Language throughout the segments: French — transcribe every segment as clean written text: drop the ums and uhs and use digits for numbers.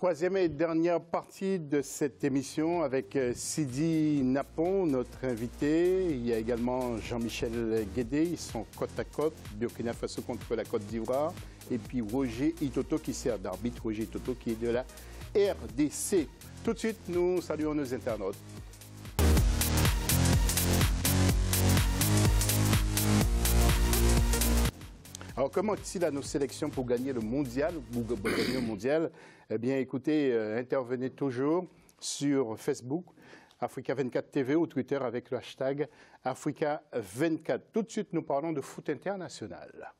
Troisième et dernière partie de cette émission avec Sidi Napon, notre invité. Il y a également Jean-Michel Guédé, ils sont côte à côte, Burkina Faso contre la Côte d'Ivoire. Et puis Roger Itoto qui sert d'arbitre, Roger Itoto qui est de la RDC. Tout de suite, nous saluons nos internautes. Alors, comment est-il à nos sélections pour gagner le mondial, Eh bien, écoutez, intervenez toujours sur Facebook, Africa 24 TV ou Twitter avec le hashtag Africa 24. Tout de suite, nous parlons de foot international.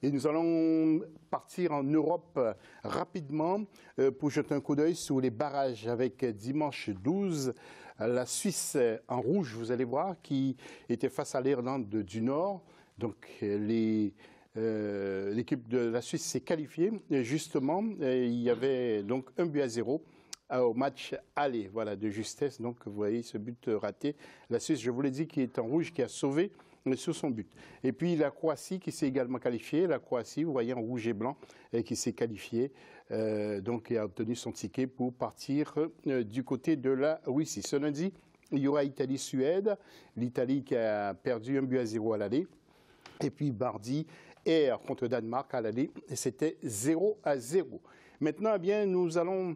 Et nous allons partir en Europe rapidement pour jeter un coup d'œil sur les barrages avec dimanche 12. La Suisse en rouge, vous allez voir, qui était face à l'Irlande du Nord. Donc l'équipe de la Suisse s'est qualifiée. Et justement, il y avait donc 1-0 au match aller, voilà, de justesse. Donc vous voyez ce but raté. La Suisse, je vous l'ai dit, qui est en rouge, qui a sauvé sur son but. Et puis la Croatie qui s'est également qualifiée. La Croatie, vous voyez, en rouge et blanc, qui s'est qualifiée, donc et a obtenu son ticket pour partir du côté de la Russie. Ce lundi, il y aura Italie-Suède. L'Italie qui a perdu 1-0 à l'aller. Et puis mardi, R contre Danemark à l'aller. Et c'était 0-0. Maintenant, eh bien, nous allons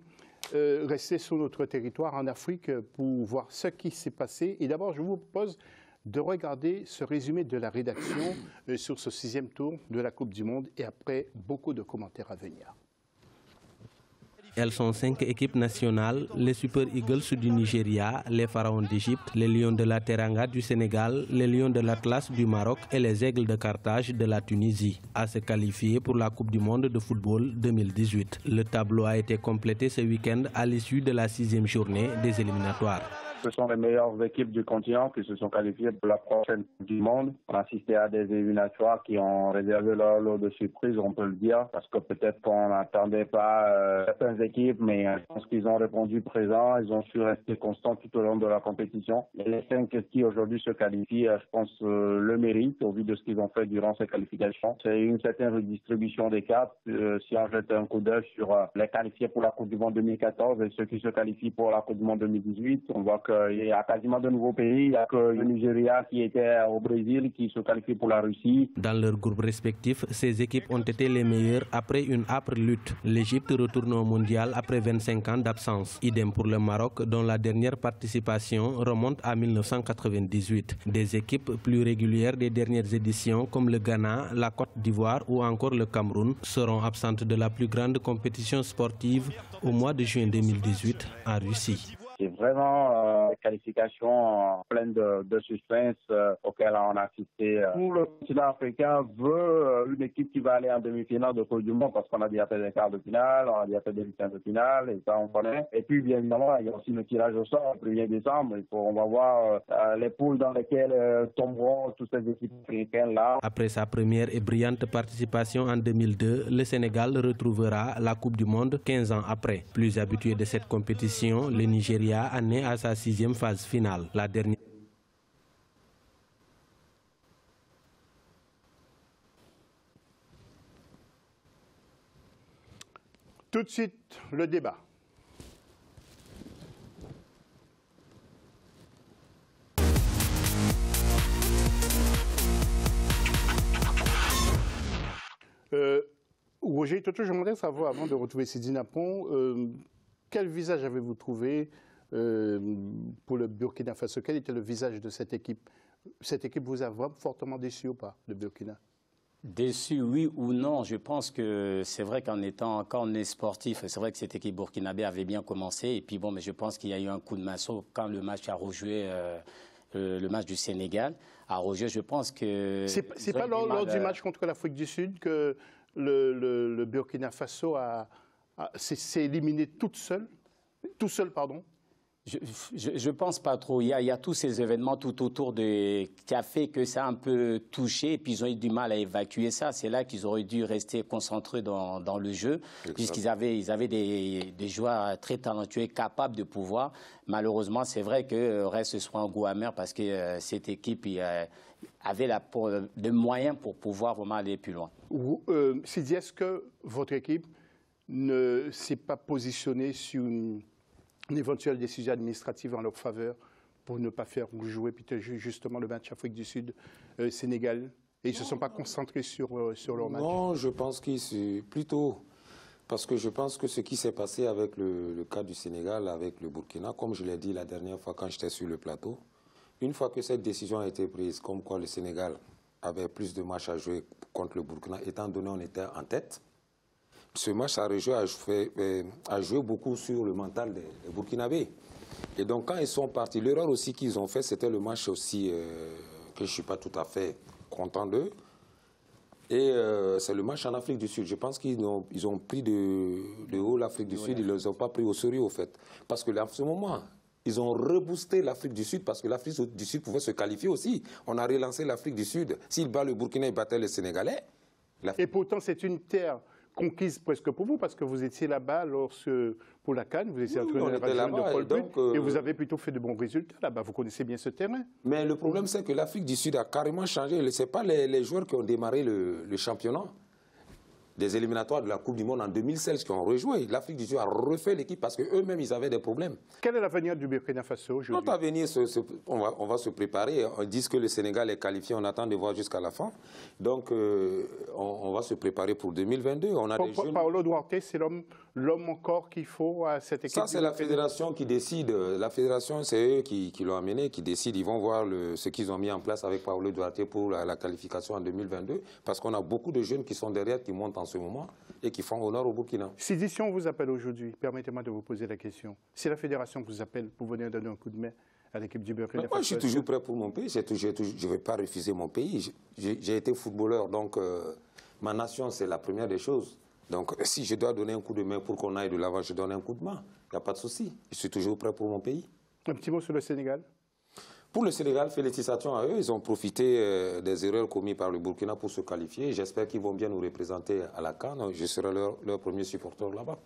rester sur notre territoire en Afrique pour voir ce qui s'est passé. Et d'abord, je vous propose de regarder ce résumé de la rédaction sur ce 6e tour de la Coupe du Monde et après beaucoup de commentaires à venir. Elles sont 5 équipes nationales, les Super Eagles du Nigeria, les Pharaons d'Égypte, les Lions de la Teranga du Sénégal, les Lions de l'Atlas du Maroc et les Aigles de Carthage de la Tunisie, à se qualifier pour la Coupe du Monde de football 2018. Le tableau a été complété ce week-end à l'issue de la 6e journée des éliminatoires. Ce sont les meilleures équipes du continent qui se sont qualifiées pour la prochaine Coupe du Monde. On a assisté à des éliminatoires qui ont réservé leur lot de surprises, on peut le dire, parce que peut-être qu'on n'attendait pas certaines équipes, mais je pense qu'ils ont répondu présent, ils ont su rester constants tout au long de la compétition. Et les 5 qui aujourd'hui se qualifient, je pense, le méritent au vu de ce qu'ils ont fait durant ces qualifications. C'est une certaine redistribution des cartes. Si on jette un coup d'œil sur les qualifiés pour la Coupe du Monde 2014 et ceux qui se qualifient pour la Coupe du Monde 2018, on voit qu'il y a quasiment de nouveaux pays. Il n'y a que le Nigeria qui était au Brésil qui se qualifie pour la Russie. Dans leurs groupes respectifs, ces équipes ont été les meilleures après une âpre lutte. L'Égypte retourne au mondial après 25 ans d'absence. Idem pour le Maroc, dont la dernière participation remonte à 1998. Des équipes plus régulières des dernières éditions, comme le Ghana, la Côte d'Ivoire ou encore le Cameroun, seront absentes de la plus grande compétition sportive au mois de juin 2018 en Russie. C'est vraiment une qualification pleine de suspense auquel on a assisté. Pour le continent africain, veut une équipe qui va aller en demi-finale de Coupe du Monde parce qu'on a déjà fait des quarts de finale, on a déjà fait des huitièmes de finale, et ça on connaît. Et puis bien évidemment, il y a aussi le tirage au sort le 1er décembre. On va voir les poules dans lesquelles tomberont toutes ces équipes africaines-là. Après sa première et brillante participation en 2002, le Sénégal retrouvera la Coupe du Monde 15 ans après. Plus habitué de cette compétition, le Nigeria en est à sa 6e phase finale. La dernière. Tout de suite, le débat. Roger, je voudrais savoir, avant de retrouver Sidi Napon, quel visage avez-vous trouvé pour le Burkina Faso? Quel était le visage de cette équipe? Cette équipe vous a vraiment fortement déçu ou pas, le Burkina? Déçu, oui ou non. Je pense que c'est vrai quand on est sportif, c'est vrai que cette équipe burkinabé avait bien commencé. Et puis bon, mais je pense qu'il y a eu un coup de massot quand le match a rejoué. Le match du Sénégal a rejoué. Je pense que c'est pas lors du match contre l'Afrique du Sud que le Burkina Faso s'est éliminé tout seul, pardon. Je pense pas trop. Il y a tous ces événements tout autour qui a fait que ça a un peu touché et puis ils ont eu du mal à évacuer ça. C'est là qu'ils auraient dû rester concentrés dans le jeu puisqu'ils avaient des joueurs très talentueux, capables de pouvoir. Malheureusement, c'est vrai que reste soit un goût amer parce que cette équipe avait des moyens pour pouvoir vraiment aller plus loin. Sidi, est-ce que votre équipe ne s'est pas positionnée sur une éventuelle décision administrative en leur faveur pour ne pas faire jouer justement le match Afrique du Sud-Sénégal et ils ne se sont pas concentrés sur leur match? Non, je pense que c'est plutôt parce que je pense que ce qui s'est passé avec le cas du Sénégal, avec le Burkina, comme je l'ai dit la dernière fois quand j'étais sur le plateau, une fois que cette décision a été prise, comme quoi le Sénégal avait plus de matchs à jouer contre le Burkina, étant donné qu'on était en tête, ce match a joué beaucoup sur le mental des Burkinabés. Et donc, quand ils sont partis, l'erreur aussi qu'ils ont fait, c'était le match aussi que je ne suis pas tout à fait content d'eux. Et c'est le match en Afrique du Sud. Je pense qu'ils ont pris de haut l'Afrique du Sud. Ils ne les ont pas pris au sérieux, au fait. Parce que là, en ce moment, ils ont reboosté l'Afrique du Sud parce que l'Afrique du Sud pouvait se qualifier aussi. On a relancé l'Afrique du Sud. S'ils battent le Burkina, ils battaient les Sénégalais. Et pourtant, c'est une terre conquise presque pour vous, parce que vous étiez là-bas pour la CAN, vous étiez entraîneur de la région de Paul But, et vous avez plutôt fait de bons résultats là-bas. Vous connaissez bien ce terrain. Mais le problème, c'est que l'Afrique du Sud a carrément changé. Ce n'est pas les joueurs qui ont démarré le championnat des éliminatoires de la Coupe du Monde en 2016 qui ont rejoué. L'Afrique du Sud a refait l'équipe parce qu'eux-mêmes, ils avaient des problèmes. Quel est l'avenir du Burkina Faso aujourd'hui? Notre avenir, on va se préparer. On dit que le Sénégal est qualifié, on attend de voir jusqu'à la fin. Donc, on va se préparer pour 2022. On a des jeunes... Paolo Duarte, c'est l'homme encore qu'il faut à cette équipe? Ça, c'est la fédération qui décide. La fédération, c'est eux qui l'ont amené, qui décident. Ils vont voir ce qu'ils ont mis en place avec Paolo Duarte pour la qualification en 2022. Parce qu'on a beaucoup de jeunes qui sont derrière, qui montent en ce moment et qui font honneur au Burkina. Si on vous appelle aujourd'hui, permettez-moi de vous poser la question. Si la fédération vous appelle pour venir donner un coup de main à l'équipe du Burkina Faso... Moi, je suis toujours prêt pour mon pays. Je ne vais pas refuser mon pays. J'ai été footballeur, donc ma nation, c'est la première des choses. Donc, si je dois donner un coup de main pour qu'on aille de l'avant, je donne un coup de main. Il n'y a pas de souci. Je suis toujours prêt pour mon pays. Un petit mot sur le Sénégal? Pour le Sénégal, félicitations à eux. Ils ont profité des erreurs commises par le Burkina pour se qualifier. J'espère qu'ils vont bien nous représenter à la CAN. Je serai leur premier supporter là-bas.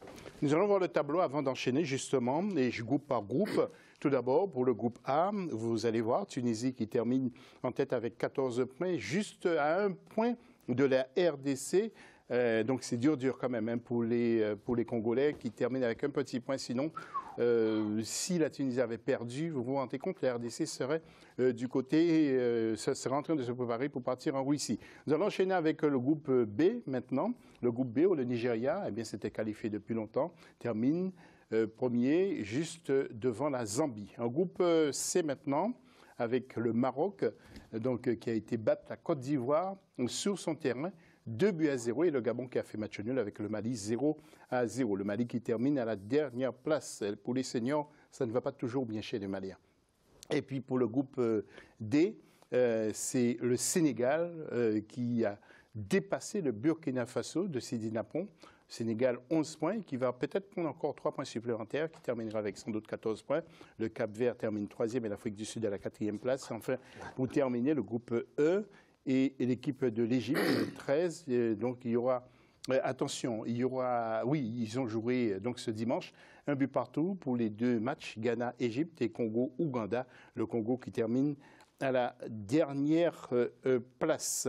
Nous allons voir le tableau avant d'enchaîner, justement, et groupe par groupe. Tout d'abord, pour le groupe A, vous allez voir Tunisie qui termine en tête avec 14 points, juste à un point de la RDC. Donc c'est dur quand même hein, pour les Congolais qui terminent avec un petit point. Sinon, si la Tunisie avait perdu, vous vous rendez compte, la RDC serait du côté, serait en train de se préparer pour partir en Russie. Nous allons enchaîner avec le groupe B maintenant. Le groupe B, où le Nigeria, eh bien, s'était qualifié depuis longtemps, termine premier juste devant la Zambie. Un groupe C maintenant, avec le Maroc, donc, qui a été battre la Côte d'Ivoire sur son terrain. 2-0 et le Gabon qui a fait match nul avec le Mali 0-0. Le Mali qui termine à la dernière place. Pour les seniors, ça ne va pas toujours bien chez les Maliens. Et puis pour le groupe D, c'est le Sénégal qui a dépassé le Burkina Faso de Sidi Napon. Sénégal 11 points, qui va peut-être prendre encore 3 points supplémentaires, qui terminera avec sans doute 14 points. Le Cap-Vert termine 3e et l'Afrique du Sud à la 4e place. Enfin, pour terminer, le groupe E, et l'équipe de l'Égypte, 13. Donc, il y aura... attention, il y aura... Oui, ils ont joué donc, ce dimanche, un but partout pour les deux matchs, Ghana-Égypte et Congo-Ouganda. Le Congo qui termine à la dernière place.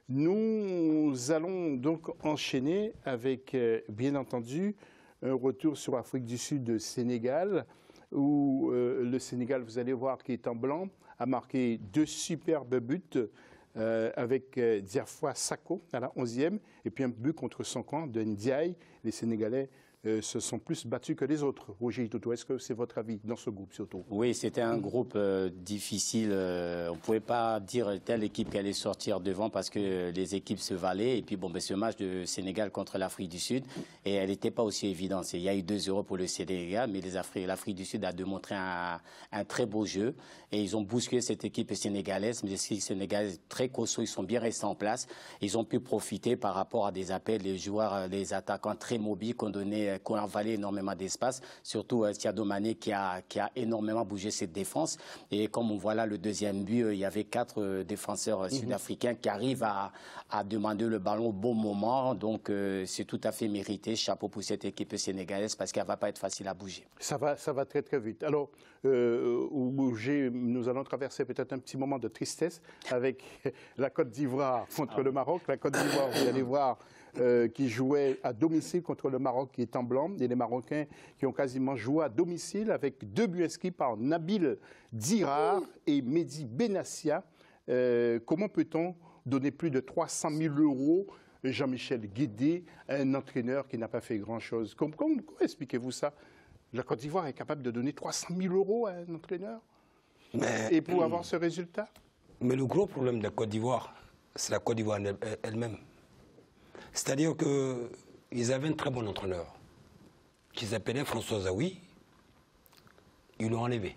Nous allons donc enchaîner avec, bien entendu, un retour sur Afrique du Sud-Sénégal, où le Sénégal, vous allez voir, qui est en blanc, a marqué 2 superbes buts, avec Diafra Sakho à la 11e, et puis un but contre son camp de Ndiaye. Les Sénégalais se sont plus battus que les autres. Roger Itoto, est-ce que c'est votre avis dans ce groupe surtout? Oui, c'était un groupe difficile. On ne pouvait pas dire telle équipe qui allait sortir devant parce que les équipes se valaient. Et puis, bon, ce match de Sénégal contre l'Afrique du Sud, et elle n'était pas aussi évidente. Il y a eu 2-0 pour le Sénégal, mais l'Afrique du Sud a démontré un très beau jeu. Et ils ont bousculé cette équipe sénégalaise. Mais les Sénégalais très costauds, ils sont bien restés en place. Ils ont pu profiter par rapport à des appels, les joueurs, les attaquants très mobiles qu'on donnait avalé énormément d'espace, surtout Sadio Mané qui a énormément bougé cette défense. Et comme on voit là le deuxième but, il y avait 4 défenseurs sud-africains qui arrivent à demander le ballon au bon moment. Donc c'est tout à fait mérité. Chapeau pour cette équipe sénégalaise parce qu'elle ne va pas être facile à bouger. Ça va très très vite. Alors, nous allons traverser peut-être un petit moment de tristesse avec la Côte d'Ivoire contre le Maroc. La Côte d'Ivoire, vous allez voir, qui jouait à domicile contre le Maroc qui est en blanc. Et les Marocains qui ont quasiment joué à domicile avec 2 buts inscrits par Nabil Dirar et Mehdi Benassia. Comment peut-on donner plus de 300 000 € Jean-Michel Guédé, un entraîneur qui n'a pas fait grand-chose? Comment expliquez-vous ça? La Côte d'Ivoire est capable de donner 300 000 € à un entraîneur et pour avoir ce résultat? Mais le gros problème de la Côte d'Ivoire, c'est la Côte d'Ivoire elle-même. C'est-à-dire qu'ils avaient un très bon entraîneur qui s'appelait François Zawi. Ils l'ont enlevé.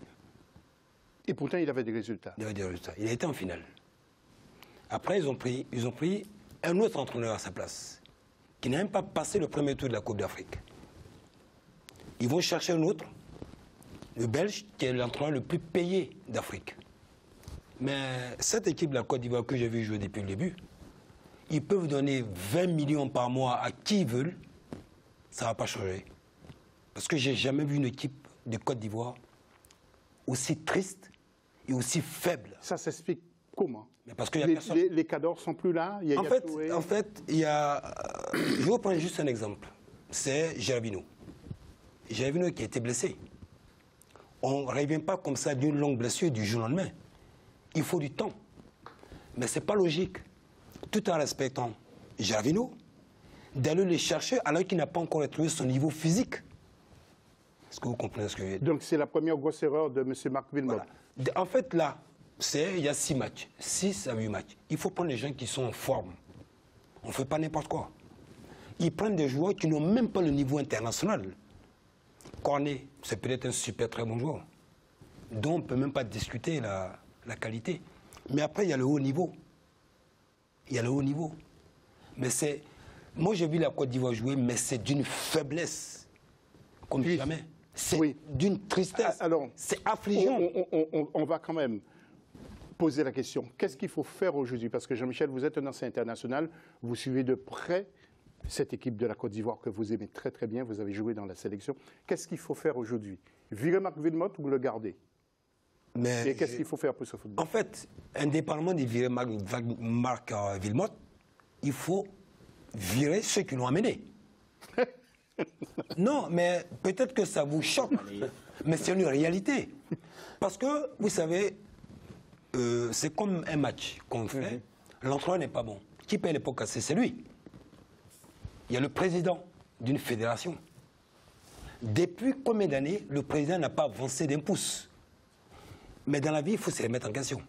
Et pourtant, il avait des résultats. Il avait des résultats. Il a été en finale. Après, ils ont pris un autre entraîneur à sa place, qui n'a même pas passé le premier tour de la Coupe d'Afrique. Ils vont chercher un autre, le Belge, qui est l'entraîneur le plus payé d'Afrique. Mais cette équipe de la Côte d'Ivoire que j'ai vu jouer depuis le début, ils peuvent donner 20 millions par mois à qui ils veulent, ça ne va pas changer. Parce que je n'ai jamais vu une équipe de Côte d'Ivoire aussi triste et aussi faible. Ça s'explique comment? Mais parce que les cadors sont plus là. En fait, il y a... Je vais vous prendre juste un exemple. C'est Gervinho. Gervinho qui a été blessé. On ne revient pas comme ça d'une longue blessure du jour au lendemain. Il faut du temps. Mais ce n'est pas logique, tout en respectant Gervinho, d'aller le chercher alors qu'il n'a pas encore retrouvé son niveau physique. Est-ce que vous comprenez ce que je veux dire? Donc c'est la première grosse erreur de M. Marc Wilmot. Voilà. En fait, là, il y a 6 matchs, 6 à 8 matchs. Il faut prendre les gens qui sont en forme. On ne fait pas n'importe quoi. Ils prennent des joueurs qui n'ont même pas le niveau international. Cornet, c'est peut-être un super très bon joueur, dont on ne peut même pas discuter la qualité. Mais après, il y a le haut niveau. Il y a le haut niveau. Mais c'est... Moi, j'ai vu la Côte d'Ivoire jouer, mais c'est d'une faiblesse, comme jamais. C'est d'une tristesse. Alors, c'est affligeant. On va quand même poser la question. Qu'est-ce qu'il faut faire aujourd'hui? Parce que Jean-Michel, vous êtes un ancien international. Vous suivez de près cette équipe de la Côte d'Ivoire que vous aimez très très bien. Vous avez joué dans la sélection. Qu'est-ce qu'il faut faire aujourd'hui? Virer Marc Wilmot ou le garder? Et qu'est-ce qu'il faut faire pour ce football? En fait, indépendamment de virer Marc Wilmot, il faut virer ceux qui l'ont amené. Non, mais peut-être que ça vous choque, mais c'est une réalité. Parce que, vous savez, c'est comme un match qu'on fait, l'entraîneur n'est pas bon. Qui paye les pots cassés? C'est lui. Il y a le président d'une fédération. Depuis combien d'années le président n'a pas avancé d'un pouce? Mais dans la vie, il faut se remettre en question.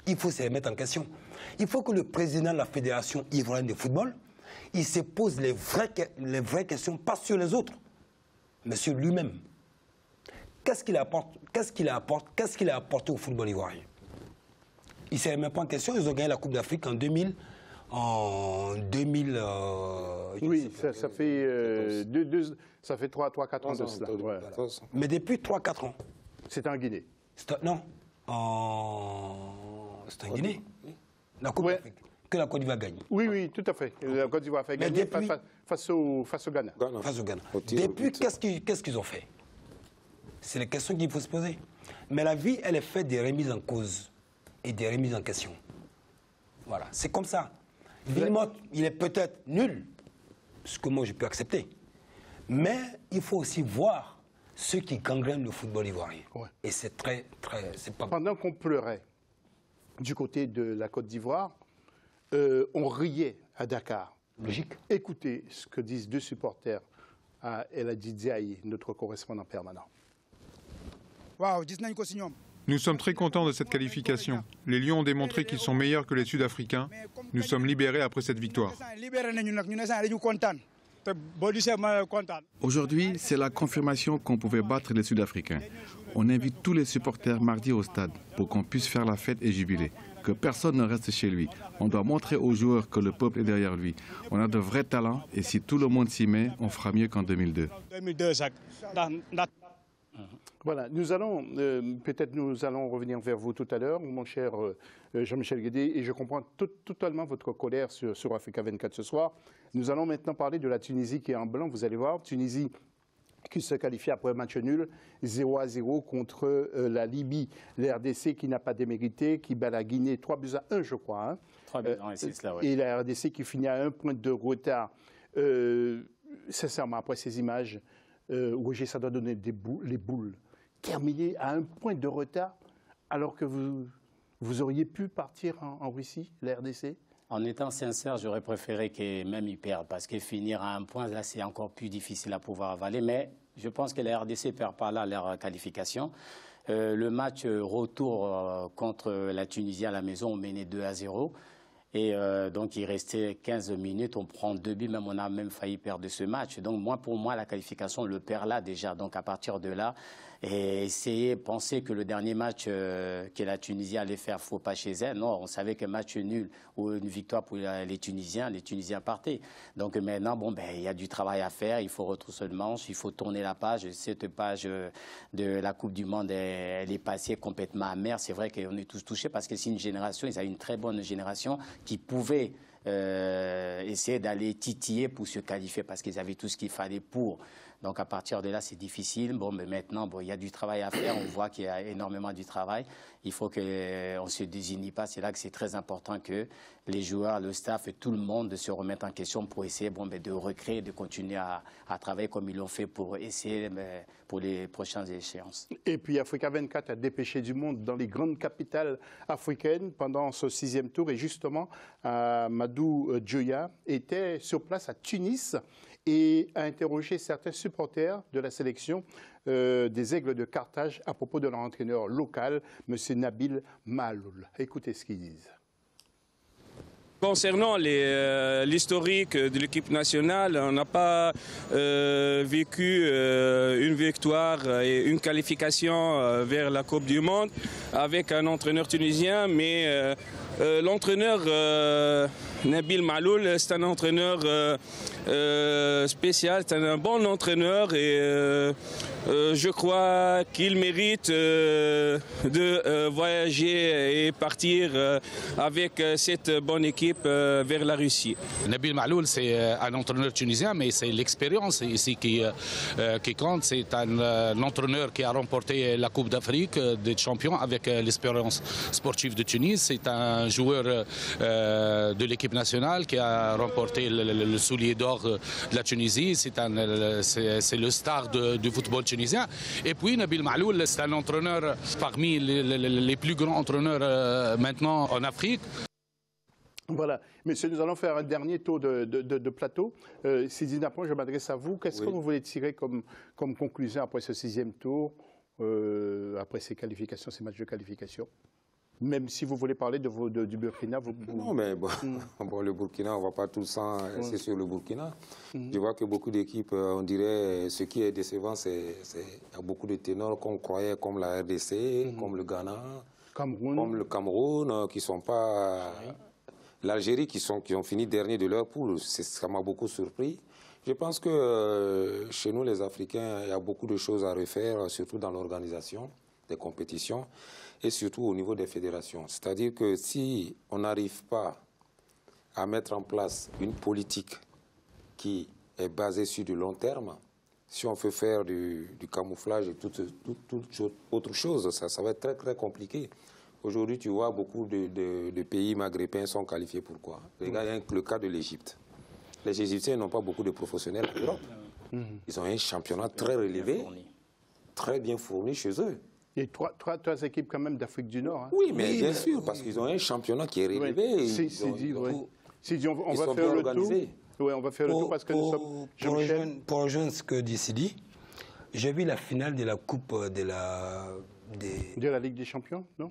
Il faut se remettre en question. Il faut que le président de la Fédération ivoirienne de football, il se pose les vraies questions, pas sur les autres, mais sur lui-même. Qu'est-ce qu'il apporte? Qu'est-ce qu'il a apporté au football ivoirien? Il ne se remet pas en question. Ils ont gagné la Coupe d'Afrique en 2000. Oui, ça fait 3-4 ans de cela. Ouais. Mais depuis 3-4 ans. C'était en Guinée. Non. C'était en Guinée. La Coupe d'Afrique. Que la Côte d'Ivoire gagne. Oui, tout à fait. La Côte d'Ivoire a fait gagner face au Ghana. Face au Ghana. Depuis, qu'est-ce qu'ils ont fait? C'est les questions qu'il faut se poser. Mais la vie, elle est faite des remises en cause et des remises en question. Voilà, c'est comme ça. Wilmot, il est peut-être nul, ce que moi je peux accepter. Mais il faut aussi voir ceux qui gangrènent le football ivoirien. Ouais. Et c'est c'est pas... Pendant qu'on pleurait du côté de la Côte d'Ivoire, on riait à Dakar. Logique. Écoutez ce que disent 2 supporters à El Hadji Diaye, notre correspondant permanent. Nous sommes très contents de cette qualification. Les Lions ont démontré qu'ils sont meilleurs que les Sud-Africains. Nous sommes libérés après cette victoire. Aujourd'hui, c'est la confirmation qu'on pouvait battre les Sud-Africains. On invite tous les supporters mardi au stade pour qu'on puisse faire la fête et jubiler. que personne ne reste chez lui. On doit montrer aux joueurs que le peuple est derrière lui. On a de vrais talents et si tout le monde s'y met, on fera mieux qu'en 2002. Voilà, nous allons revenir vers vous tout à l'heure, mon cher Jean-Michel Guédé, et je comprends totalement votre colère sur Africa 24 ce soir. Nous allons maintenant parler de la Tunisie qui est en blanc, vous allez voir, Tunisie qui se qualifie après un match nul, 0-0 contre la Libye, l'RDC qui n'a pas démérité, qui bat la Guinée 3-1, je crois. Hein. 3-1, c'est cela, oui. Et la RDC qui finit à 1 point de retard. Sincèrement, après ces images, Roger, ça doit donner les boules. Terminer à 1 point de retard alors que vous auriez pu partir en Russie, la RDC? En étant sincère, j'aurais préféré qu'ils même ils perdent parce que finir à 1 point, là, c'est encore plus difficile à pouvoir avaler. Mais je pense que la RDC ne perd pas là leur qualification. Le match retour contre la Tunisie à la maison, on menait 2-0. Et donc, il restait 15 minutes, on prend 2 buts, même on a même failli perdre ce match. Donc, pour moi, la qualification, on le perd là déjà. Donc, à partir de là, et penser que le dernier match que la Tunisie allait faire faux pas chez elle. Non, on savait qu'un match nul ou une victoire pour les Tunisiens partaient. Donc maintenant, bon, il y a du travail à faire, il faut retrousser le manche, il faut tourner la page. Cette page de la Coupe du Monde, elle est passée complètement amère. C'est vrai qu'on est tous touchés parce que c'est une génération, ils avaient une très bonne génération qui pouvait essayer d'aller titiller pour se qualifier parce qu'ils avaient tout ce qu'il fallait pour. Donc à partir de là, c'est difficile. Bon, mais maintenant, il y a du travail à faire. On voit qu'il y a énormément de travail. Il faut qu'on ne se désigne pas. C'est là que c'est très important que les joueurs, le staff et tout le monde se remettent en question pour essayer de recréer, de continuer à travailler comme ils l'ont fait pour essayer pour les prochaines échéances. Et puis Africa 24 a dépêché du monde dans les grandes capitales africaines pendant ce 6e tour. Et justement, Madou Djoya était sur place à Tunis et a interrogé certains supporters de la sélection des Aigles de Carthage à propos de leur entraîneur local, M. Nabil Mahaloul. Écoutez ce qu'ils disent. Concernant l'historique de l'équipe nationale, on n'a pas vécu une victoire et une qualification vers la Coupe du Monde avec un entraîneur tunisien, mais l'entraîneur Nabil Mahaloul, c'est un entraîneur spécial, c'est un bon entraîneur et je crois qu'il mérite de voyager et partir avec cette bonne équipe vers la Russie. Nabil Mahaloul, c'est un entraîneur tunisien, mais c'est l'expérience ici qui compte. C'est un entraîneur qui a remporté la Coupe d'Afrique des champions avec l'Espérance sportive de Tunis. C'est un joueur de l'équipe nationale qui a remporté le soulier d'or de la Tunisie. C'est le star du football tunisien. Et puis Nabil Mahaloul, c'est un entraîneur parmi les plus grands entraîneurs maintenant en Afrique. Voilà. Messieurs, nous allons faire un dernier tour de plateau. Sidi Napon, je m'adresse à vous. Qu'est-ce que vous voulez tirer comme conclusion après ce 6e tour, après ces qualifications, ces matchs de qualification? Même si vous voulez parler du Burkina, Non, mais bon, le Burkina, on ne va pas tout le sang c'est sur le Burkina. Je vois que beaucoup d'équipes, on dirait, ce qui est décevant, c'est qu'il y a beaucoup de ténors qu'on croyait comme la RDC, comme le Ghana, comme le Cameroun, qui ne sont pas... L'Algérie, qui ont fini dernier de leur poule, ça m'a beaucoup surpris. Je pense que chez nous, les Africains, il y a beaucoup de choses à refaire, surtout dans l'organisation des compétitions et surtout au niveau des fédérations. C'est-à-dire que si on n'arrive pas à mettre en place une politique qui est basée sur du long terme, si on veut faire du camouflage et toute autre chose, ça va être très, très compliqué. Aujourd'hui, tu vois, beaucoup de pays maghrébins sont qualifiés. Pourquoi? Regarde le cas de l'Égypte. Les Égyptiens n'ont pas beaucoup de professionnels en Europe. Ils ont un championnat très relevé, très bien fourni chez eux. Il y a trois équipes quand même d'Afrique du Nord. Hein. Oui, mais bien sûr, parce qu'ils ont un championnat qui est relevé. On va faire le tour. Oui, on va faire le tour parce que nous sommes... Pour rejoindre ce que dit Sidi, j'ai vu la finale de la Coupe de la Ligue des Champions, non,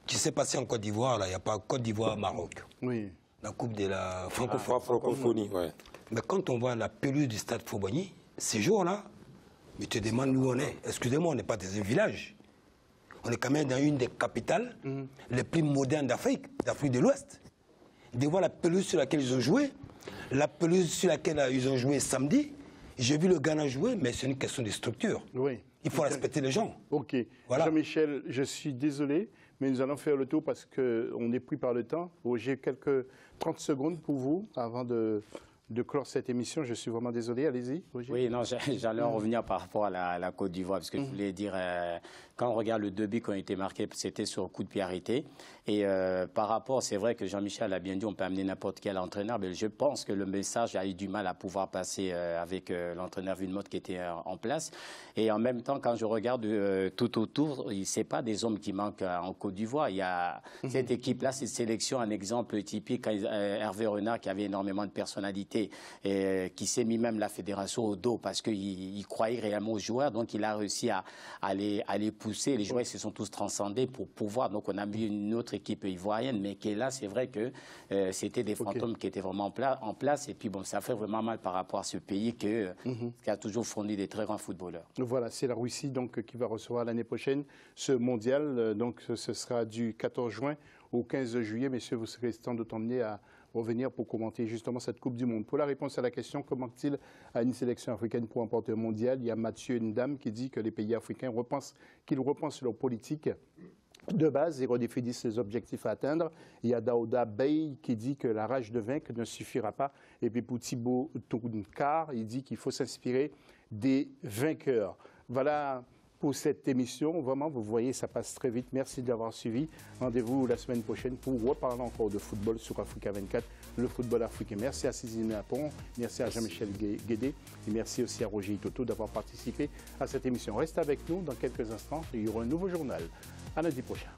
qui s'est passée en Côte d'Ivoire. Il n'y a pas Côte d'Ivoire-Maroc. Oui. La Coupe de la francophonie. Ouais. Mais quand on voit la pelouse du stade Fobagny, ces jours-là, ils te demandent où on est. Excusez-moi, on n'est pas dans un village. On est quand même dans une des capitales les plus modernes d'Afrique de l'Ouest. De voir la pelouse sur laquelle ils ont joué, la pelouse sur laquelle ils ont joué samedi. J'ai vu le Ghana jouer, mais c'est une question de structure. Oui. Il faut respecter les gens. OK. Voilà. Jean-Michel, je suis désolé, mais nous allons faire le tour parce qu'on est pris par le temps. J'ai quelques 30 secondes pour vous avant de clore cette émission. Je suis vraiment désolé. Allez-y, Roger. Oui, non, j'allais en revenir par rapport à la Côte d'Ivoire, parce que je voulais dire, quand on regarde le 2 buts qui ont été marqués, c'était sur coup de pied arrêté. Et par rapport, c'est vrai que Jean-Michel a bien dit, on peut amener n'importe quel entraîneur, mais je pense que le message a eu du mal à pouvoir passer avec l'entraîneur Villemotte qui était en place. Et en même temps, quand je regarde tout autour, ce n'est pas des hommes qui manquent en Côte d'Ivoire. Il y a cette équipe-là, cette sélection, un exemple typique, Hervé Renard qui avait énormément de personnalité, et qui s'est mis même la fédération au dos parce qu'il croyait réellement aux joueurs, donc il a réussi à les pousser. Les joueurs se sont tous transcendés pour pouvoir. Donc on a mis une autre équipe ivoirienne, mais qui est là, c'est vrai que c'était des fantômes qui étaient vraiment en place. Et puis bon, ça fait vraiment mal par rapport à ce pays qui a toujours fourni des très grands footballeurs. Voilà, c'est la Russie donc qui va recevoir l'année prochaine ce mondial. Donc ce sera du 14 juin au 15 juillet. Messieurs, vous serez sans doute emmenés à revenir pour commenter justement cette Coupe du Monde. Pour la réponse à la question, comment manque-t-il à une sélection africaine pour remporter un mondial, il y a Mathieu Ndam qui dit que les pays africains repensent leur politique de base et redéfinissent les objectifs à atteindre. Il y a Daouda Bey qui dit que la rage de vaincre ne suffira pas. Et puis pour Thibaut Tounkar, il dit qu'il faut s'inspirer des vainqueurs. Voilà pour cette émission. Vraiment, vous voyez, ça passe très vite. Merci de l'avoir suivi. Rendez-vous la semaine prochaine pour reparler encore de football sur Africa 24, le football africain. Merci à Cézine Lapon, merci à Jean-Michel Guédé et merci aussi à Roger Itoto d'avoir participé à cette émission. Restez avec nous dans quelques instants. Il y aura un nouveau journal. À lundi prochain.